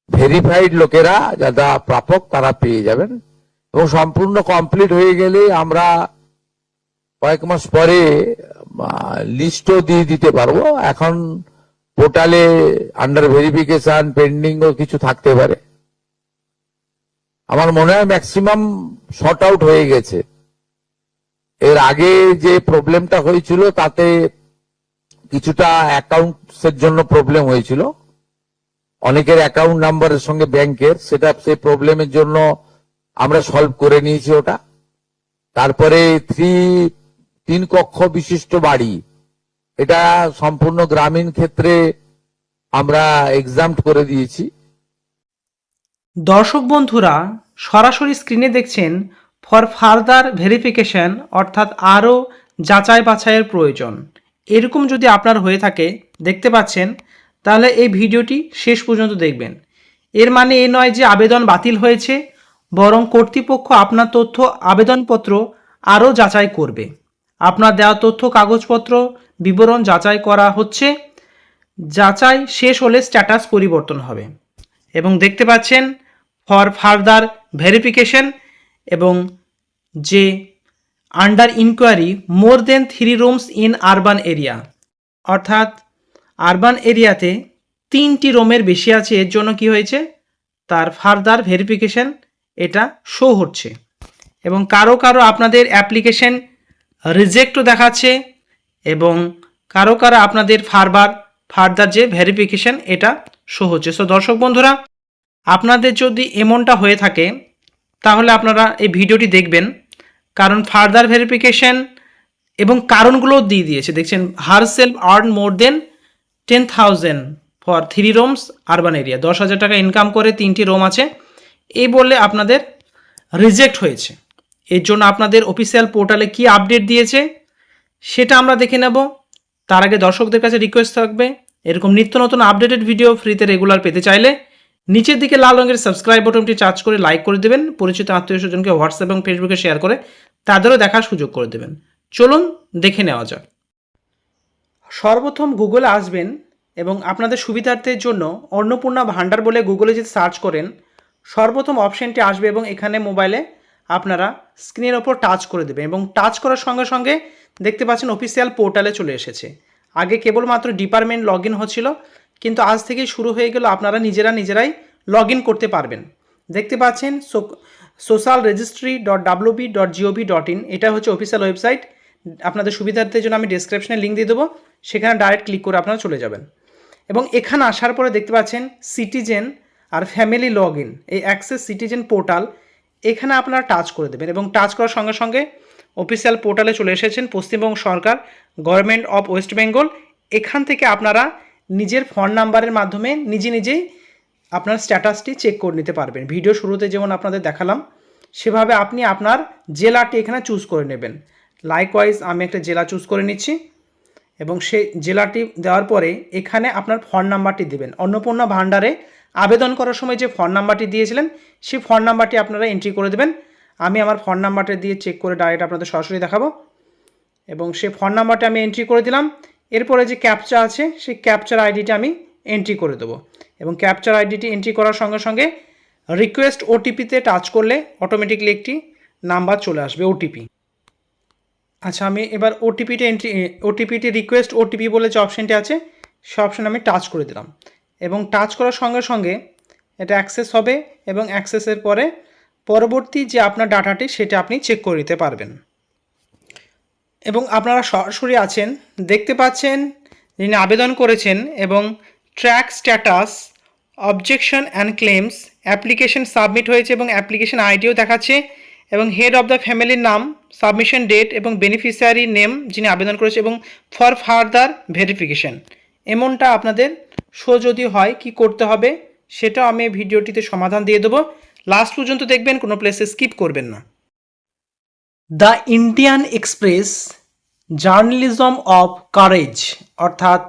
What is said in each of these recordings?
Verified লোকেরা যারা প্রাপক তারা পেয়ে যাবেন, এবং সম্পূর্ণ কমপ্লিট হয়ে গেলে আমরা কয়েক মাস পরে লিস্টও দিয়ে দিতে পারবো। এখন পোর্টালে আন্ডার ভেরিফিকেশন পেন্ডিং ও কিছু থাকতে পারে। আমার মনে হয় ম্যাক্সিমাম শর্ট আউট হয়ে গেছে। এর আগে যে প্রবলেমটা হয়েছিল তাতে কিছুটা অ্যাকাউন্টসের জন্য প্রবলেম হয়েছিল, অনেকের অ্যাকাউন্ট নাম্বারের সঙ্গে ব্যাংকের, সেটা সেই প্রবলেমের জন্য আমরা সলভ করে নিয়েছি ওটা। তারপরে 3 কক্ষ বিশিষ্ট বাড়ি, এটা সম্পূর্ণ গ্রামীণ ক্ষেত্রে আমরা এক্সাম্পট করে দিয়েছি। দর্শক বন্ধুরা, সরাসরি স্ক্রিনে দেখছেন ফর ফার্দার ভেরিফিকেশন, অর্থাৎ আরও যাচাই বাছাইয়ের প্রয়োজন। এরকম যদি আপনার হয়ে থাকে, দেখতে পাচ্ছেন, তাহলে এই ভিডিওটি শেষ পর্যন্ত দেখবেন। এর মানে এ নয় যে আবেদন বাতিল হয়েছে, বরং কর্তৃপক্ষ আপনার তথ্য আবেদনপত্র আরও যাচাই করবে। আপনার দেওয়া তথ্য কাগজপত্র বিবরণ যাচাই করা হচ্ছে। যাচাই শেষ হলে স্ট্যাটাস পরিবর্তন হবে। এবং দেখতে পাচ্ছেন ফর ফার্দার ভেরিফিকেশন, এবং যে under inquiry more than 3 rooms in urban area, অর্থাৎ আরবান এরিয়াতে 3টি রুমের বেশি আছে, এর জন্য কি হয়েছে, তার ফার্দার ভেরিফিকেশন এটা শো হচ্ছে। এবং কারো কারো আপনাদের অ্যাপ্লিকেশন রিজেক্টও দেখাচ্ছে, এবং কারো কারো আপনাদের ফার্দার যে ভেরিফিকেশন এটা শো হচ্ছে। সো দর্শক বন্ধুরা, আপনাদের যদি এমনটা হয়ে থাকে তাহলে আপনারা এই ভিডিওটি দেখবেন, কারণ ফার্দার ভেরিফিকেশন এবং কারণগুলোও দিয়ে দিয়েছে। দেখছেন, her self earn more than 10,000 for 3 rooms urban area, 10,000 টাকা ইনকাম করে 3টি রুম আছে, এই বললে আপনাদের রিজেক্ট হয়েছে। এর জন্য আপনাদের অফিসিয়াল পোর্টালে কি আপডেট দিয়েছে সেটা আমরা দেখে নেব। তার আগে দর্শকদের কাছে রিকোয়েস্ট থাকবে, এরকম নিত্য নতুন আপডেটেড ভিডিও ফ্রিতে রেগুলার পেতে চাইলে নিচের দিকে লাল রঙের সাবস্ক্রাইব বাটনটি টাচ করে লাইক করে দেবেন, পরিচিত আত্মীয় স্বজনকে হোয়াটসঅ্যাপ এবং ফেসবুকে শেয়ার করে তাদেরও দেখার সুযোগ করে দেবেন। চলুন দেখে নেওয়া যাক। সর্বপ্রথম গুগলে আসবেন, এবং আপনাদের সুবিধার্থের জন্য অন্নপূর্ণা ভান্ডার বলে গুগলে যদি সার্চ করেন সর্বপ্রথম অপশানটি আসবে, এবং এখানে মোবাইলে আপনারা স্ক্রিনের ওপর টাচ করে দেবেন, এবং টাচ করার সঙ্গে সঙ্গে দেখতে পাচ্ছেন অফিসিয়াল পোর্টালে চলে এসেছে। আগে কেবলমাত্র ডিপার্টমেন্ট লগ ইন হচ্ছিল, কিন্তু আজ থেকেই শুরু হয়ে গেল আপনারা নিজেরাই লগ ইন করতে পারবেন। দেখতে পাচ্ছেন socialregistry.wb.gov.in, এটা হচ্ছে অফিসিয়াল ওয়েবসাইট। আপনাদের সুবিধার্থের জন্য আমি ডেসক্রিপশনে লিঙ্ক দিয়ে দেবো, সেখানে ডাইরেক্ট ক্লিক করে আপনারা চলে যাবেন। এবং এখানে আসার পরে দেখতে পাচ্ছেন সিটিজেন আর ফ্যামিলি লগ ইন, এই অ্যাক্সেস সিটিজেন পোর্টাল, এখানে আপনারা টাচ করে দেবেন, এবং টাচ করার সঙ্গে সঙ্গে অফিসিয়াল পোর্টালে চলে এসেছেন। পশ্চিমবঙ্গ সরকার, গভর্নমেন্ট অফ ওয়েস্ট বেঙ্গল, এখান থেকে আপনারা নিজের ফোন নাম্বারের মাধ্যমে নিজেই আপনার স্ট্যাটাসটি চেক করে নিতে পারবেন। ভিডিও শুরুতে যেমন আপনাদের দেখালাম সেভাবে আপনি আপনার জেলাটি এখানে চুজ করে নেবেন। লাইকওয়াইজ আমি একটা জেলা চুজ করে নিচ্ছি, এবং সেই জেলাটি দেওয়ার পরে এখানে আপনার ফোন নাম্বারটি দেবেন। অন্নপূর্ণা ভান্ডারে আবেদন করার সময় যে ফোন নাম্বারটি দিয়েছিলেন সেই ফোন নাম্বারটি আপনারা এন্ট্রি করে দেবেন। আমি আমার ফোন নাম্বারটা দিয়ে চেক করে ডাইরেক্ট আপনাদের সরাসরি দেখাবো, এবং সেই ফোন নাম্বারটা আমি এন্ট্রি করে দিলাম। এরপরে যে ক্যাপচা আছে সেই ক্যাপচার আইডিটা আমি এন্ট্রি করে দেবো, এবং ক্যাপচার আইডিটি এন্ট্রি করার সঙ্গে সঙ্গে রিকোয়েস্ট ওটিপিতে টাচ করলে অটোমেটিকলি একটি নাম্বার চলে আসবে, ওটিপি। আচ্ছা, আমি এবার ওটিপিটি রিকোয়েস্ট ওটিপি বলে যে অপশানটি আছে সে অপশানে আমি টাচ করে দিলাম, এবং টাচ করার সঙ্গে সঙ্গে এটা অ্যাক্সেস হবে, এবং অ্যাক্সেসের পরে পরবর্তী যে আপনার ডাটাটি সেটা আপনি চেক করে নিতে পারবেন। এবং আপনারা সরাসরি আছেন, দেখতে পাচ্ছেন যিনি আবেদন করেছেন, এবং track status, objection and claims, application submit হয়েছে এবং অ্যাপ্লিকেশন আইডিও দেখাচ্ছে, এবং হেড অফ দ্য ফ্যামিলির নাম, সাবমিশন ডেট এবং বেনিফিশিয়ারি নেম যিনি আবেদন করেছে, এবং ফর ফার্দার ভেরিফিকেশন। এমনটা আপনাদের শো যদি হয় কি করতে হবে সেটাও আমি ভিডিওটিতে সমাধান দিয়ে দেবো। লাস্ট পর্যন্ত দেখবেন, কোনো প্লেসে স্কিপ করবেন না। The Indian express, journalism of courage, অর্থাৎ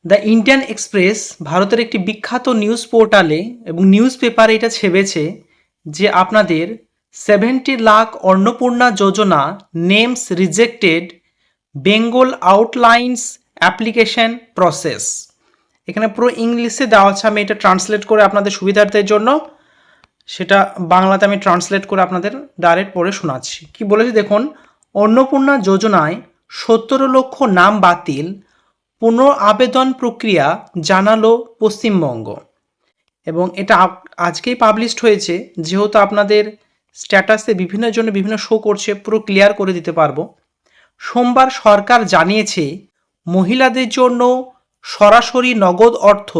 দ্য ইন্ডিয়ান এক্সপ্রেস ভারতের একটি বিখ্যাত নিউজ পোর্টালে এবং নিউজ পেপারে এটা ছেপেছে যে আপনাদের 70 lakh Annapurna Yojana names rejected, Bengal outlines application process. এখানে পুরো ইংলিশে দেওয়া আছে, আমি এটা ট্রান্সলেট করে আপনাদের সুবিধার্থের জন্য সেটা বাংলাতে আমি ট্রান্সলেট করে আপনাদের ডাইরেক্ট পড়ে শোনাচ্ছি। কি বলেছি দেখুন, অন্নপূর্ণা যোজনায় 17 লক্ষ নাম বাতিল, পুনঃ আবেদন প্রক্রিয়া জানালো পশ্চিমবঙ্গ। এবং এটা আজকেই পাবলিশড হয়েছে, যেহেতু আপনাদের স্ট্যাটাসে বিভিন্ন জন্য বিভিন্ন শো করছে, পুরো ক্লিয়ার করে দিতে পারবো। সোমবার সরকার জানিয়েছে মহিলাদের জন্য সরাসরি নগদ অর্থ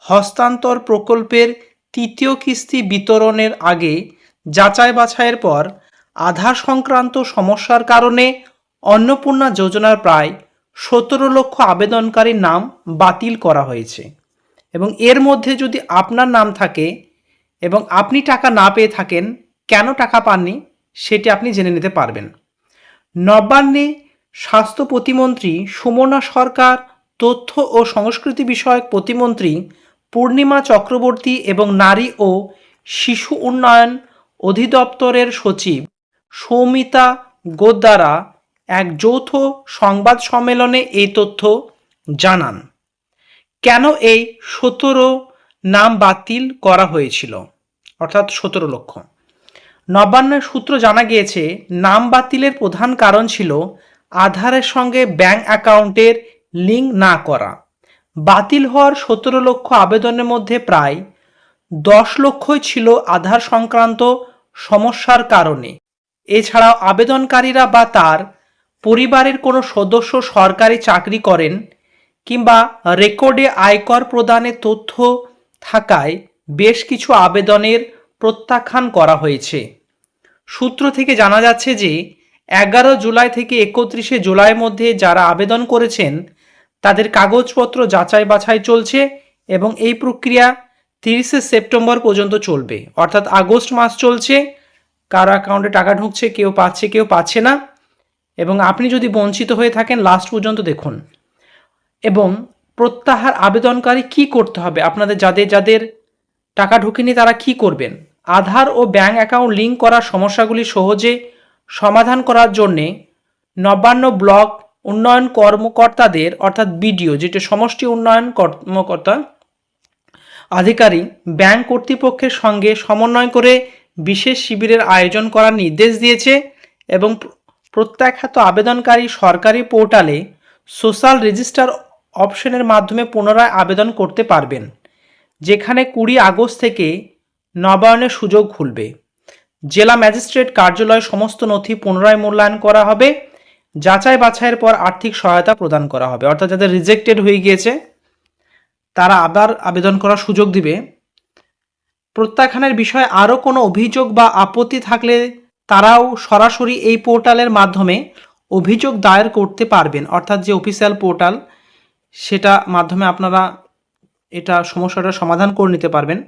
হস্তান্তর প্রকল্পের তৃতীয় কিস্তি বিতরণের আগে যাচাই বাছাইয়ের পর আধার সংক্রান্ত সমস্যার কারণে অন্নপূর্ণা যোজনার প্রায় 17 লক্ষ আবেদনকারীর নাম বাতিল করা হয়েছে। এবং এর মধ্যে যদি আপনার নাম থাকে এবং আপনি টাকা না পেয়ে থাকেন, কেন টাকা পাননি সেটি আপনি জেনে নিতে পারবেন। নবান্নে স্বাস্থ্য প্রতিমন্ত্রী সুমনা সরকার, তথ্য ও সংস্কৃতি বিষয়ক প্রতিমন্ত্রী পূর্ণিমা চক্রবর্তী এবং নারী ও শিশু উন্নয়ন অধিদপ্তরের সচিব সৌমিতা গোদ্দারা এক যৌথ সংবাদ সম্মেলনে এই তথ্য জানান। কেন এই 17 নাম বাতিল করা হয়েছিল, অর্থাৎ 17 লক্ষ? নবান্নের সূত্র জানা গিয়েছে, নাম বাতিলের প্রধান কারণ ছিল আধারের সঙ্গে ব্যাংক অ্যাকাউন্টের লিঙ্ক না করা। বাতিল হওয়ার 17 লক্ষ আবেদনের মধ্যে প্রায় 10 লক্ষই ছিল আধার সংক্রান্ত সমস্যার কারণে। এছাড়াও আবেদনকারীরা বা তার পরিবারের কোনো সদস্য সরকারি চাকরি করেন কিংবা রেকর্ডে আয়কর প্রদানের তথ্য থাকায় বেশ কিছু আবেদনের প্রত্যাখ্যান করা হয়েছে। সূত্র থেকে জানা যাচ্ছে যে 11 জুলাই থেকে 31 জুলাইয়ের মধ্যে যারা আবেদন করেছেন তাদের কাগজপত্র যাচাই বাছাই চলছে এবং এই প্রক্রিয়া 30 সেপ্টেম্বর পর্যন্ত চলবে, অর্থাৎ আগস্ট মাস চলছে। কারো অ্যাকাউন্টে টাকা ঢুকছে, কেউ পাচ্ছে কেউ পাচ্ছে না। এবং আপনি যদি বঞ্চিত হয়ে থাকেন লাস্ট পর্যন্ত দেখুন। এবং প্রত্যাহার আবেদনকারী কি করতে হবে, আপনাদের যাদের যাদের টাকা ঢোকেনি তারা কি করবেন? আধার ও ব্যাংক অ্যাকাউন্ট লিঙ্ক করার সমস্যাগুলি সহজে সমাধান করার জন্যে নবান্ন ব্লক উন্নয়ন কর্মকর্তাদের, অর্থাৎ বিডিও যেটা সমষ্টি উন্নয়ন কর্মকর্তা আধিকারিক, ব্যাংক কর্তৃপক্ষের সঙ্গে সমন্বয় করে বিশেষ শিবিরের আয়োজন করার নির্দেশ দিয়েছে। এবং প্রত্যাখ্যাত আবেদনকারী সরকারি পোর্টালে সোশ্যাল রেজিস্টার অপশনের মাধ্যমে পুনরায় আবেদন করতে পারবেন, যেখানে 20 আগস্ট থেকে নবায়নের সুযোগ খুলবে। জেলা ম্যাজিস্ট্রেট কার্যালয়ে সমস্ত নথি পুনরায় মূল্যায়ন করা হবে। যাচাই বাছাইয়ের পর আর্থিক সহায়তা প্রদান করা হবে, অর্থাৎ যাদের রিজেক্টেড হয়ে গিয়েছে তারা আবার আবেদন করার সুযোগ দিবে। প্রত্যাখ্যানের বিষয়ে আরও কোনো অভিযোগ বা আপত্তি থাকলে তারাও সরাসরি এই পোর্টালের মাধ্যমে অভিযোগ দায়ের করতে পারবেন, অর্থাৎ যে অফিসিয়াল পোর্টাল সেটা মাধ্যমে আপনারা এটা সমস্যাটার সমাধান করে নিতে পারবেন।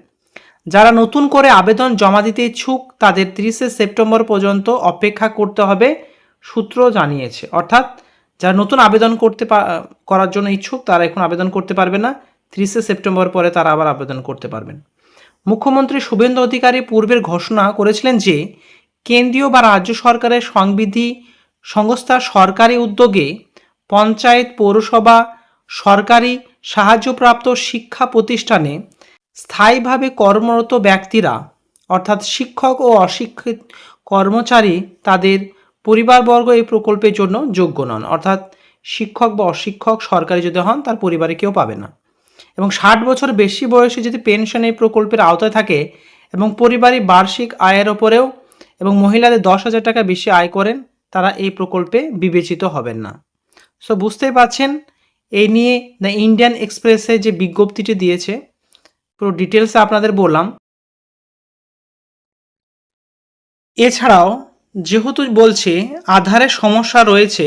যারা নতুন করে আবেদন জমা দিতে ইচ্ছুক তাদের 30 সেপ্টেম্বর পর্যন্ত অপেক্ষা করতে হবে, সূত্র জানিয়েছে। অর্থাৎ যারা নতুন আবেদন করার জন্য ইচ্ছুক তারা এখন আবেদন করতে পারবে না, 30 সেপ্টেম্বর পরে তারা আবার আবেদন করতে পারবেন। মুখ্যমন্ত্রী শুভেন্দু অধিকারী পূর্বের ঘোষণা করেছিলেন যে কেন্দ্রীয় বা রাজ্য সরকারের সংবিধি সংস্থার সরকারি উদ্যোগে পঞ্চায়েত, পৌরসভা, সরকারি সাহায্যপ্রাপ্ত শিক্ষা প্রতিষ্ঠানে স্থায়ীভাবে কর্মরত ব্যক্তিরা, অর্থাৎ শিক্ষক ও অশিক্ষিত কর্মচারী, তাদের পরিবারবর্গ এই প্রকল্পের জন্য যোগ্য নন। অর্থাৎ শিক্ষক বা অশিক্ষক সরকারি যদি হন তার পরিবারে কেউ পাবে না। এবং 60 বছর বেশি বয়সে যদি পেনশন এই প্রকল্পের আওতায় থাকে এবং পরিবারের বার্ষিক আয়ের ওপরেও এবং মহিলাদের 10,000 টাকা বেশি আয় করেন তারা এই প্রকল্পে বিবেচিত হবেন না। সো বুঝতেই পারছেন, এই নিয়ে দ্য ইন্ডিয়ান এক্সপ্রেসে যে বিজ্ঞপ্তিটি দিয়েছে পুরো ডিটেলসে আপনাদের বললাম। এছাড়াও যেহেতু বলছে আধারের সমস্যা রয়েছে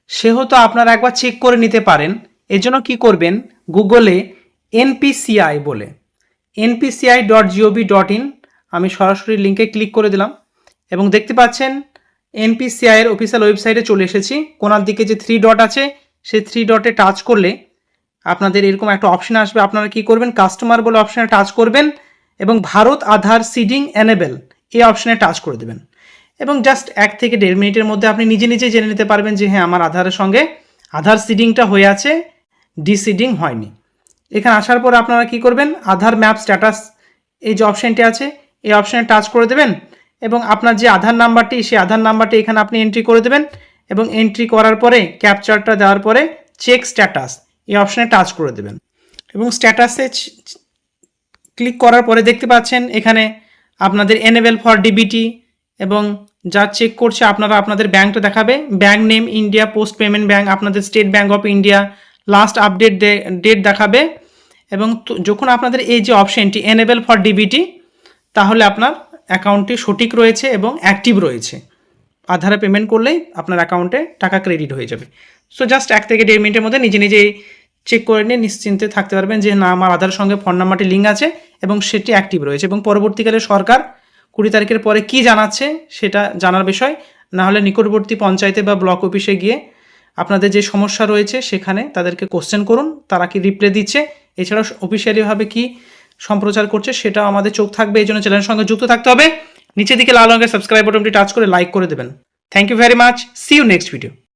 সেহেতু আপনারা একবার চেক করে নিতে পারেন। এজন্য কি করবেন, গুগলে NPCI বলে npci.gov.in আমি সরাসরি লিঙ্কে ক্লিক করে দিলাম এবং দেখতে পাচ্ছেন NPCI এর অফিসিয়াল ওয়েবসাইটে চলে এসেছি। কোনার দিকে যে 3 ডট আছে সেই 3 ডটে টাচ করলে আপনাদের এরকম একটা অপশন আসবে। আপনারা কি করবেন, কাস্টমার বলে অপশনে টাচ করবেন এবং ভারত আধার সিডিং এনেবল এই অপশনে টাচ করে দেবেন এবং জাস্ট 1 থেকে 1.5 মিনিটের মধ্যে আপনি নিজে নিজে জেনে নিতে পারবেন যে হ্যাঁ আমার আধারের সঙ্গে আধার সিডিংটা হয়ে আছে, ডিসিডিং হয়নি। এখানে আসার পর আপনারা কি করবেন, আধার ম্যাপ স্ট্যাটাস এই যে অপশানটি আছে এই অপশানে টাচ করে দেবেন এবং আপনার যে আধার নাম্বারটি সেই আধার নাম্বারটি এখানে আপনি এন্ট্রি করে দেবেন এবং এন্ট্রি করার পরে ক্যাপচারটা দেওয়ার পরে চেক স্ট্যাটাস এই অপশানে টাচ করে দেবেন এবং স্ট্যাটাসে ক্লিক করার পরে দেখতে পাচ্ছেন এখানে আপনাদের এনেবল ফর ডিবিটি এবং যা চেক করছে আপনারা আপনাদের ব্যাঙ্কটা দেখাবে, bank name India Post Payment Bank, আপনাদের State Bank of India, last update date দেখাবে এবং যখন আপনাদের এই যে অপশানটি এনেবল ফর ডিবিটি তাহলে আপনার অ্যাকাউন্টটি সঠিক রয়েছে এবং অ্যাক্টিভ রয়েছে। আধারে পেমেন্ট করলেই আপনার অ্যাকাউন্টে টাকা ক্রেডিট হয়ে যাবে। সো জাস্ট 1 থেকে 1.5 মিনিটের মধ্যে নিজে নিজেই চেক করে নিয়ে নিশ্চিন্তে থাকতে পারবেন যে না আমার আধারের সঙ্গে ফোন নাম্বারটি লিঙ্ক আছে এবং সেটি অ্যাক্টিভ রয়েছে। এবং পরবর্তীকালে সরকার 20 তারিখের পরে কি জানাচ্ছে সেটা জানার বিষয়, না হলে নিকটবর্তী পঞ্চায়েতে বা ব্লক অফিসে গিয়ে আপনাদের যে সমস্যা রয়েছে সেখানে তাদেরকে কোশ্চেন করুন, তারা কি রিপ্লাই দিচ্ছে, এছাড়াও অফিসিয়ালিভাবে কি সম্প্রচার করছে সেটাও আমাদের চোখ থাকবে। এই জন্য চ্যানেলের সঙ্গে যুক্ত থাকতে হবে। নিচের দিকে লাল রঙের সাবস্ক্রাইব বাটনটি টাচ করে লাইক করে দেবেন। Thank you very much, see you next video.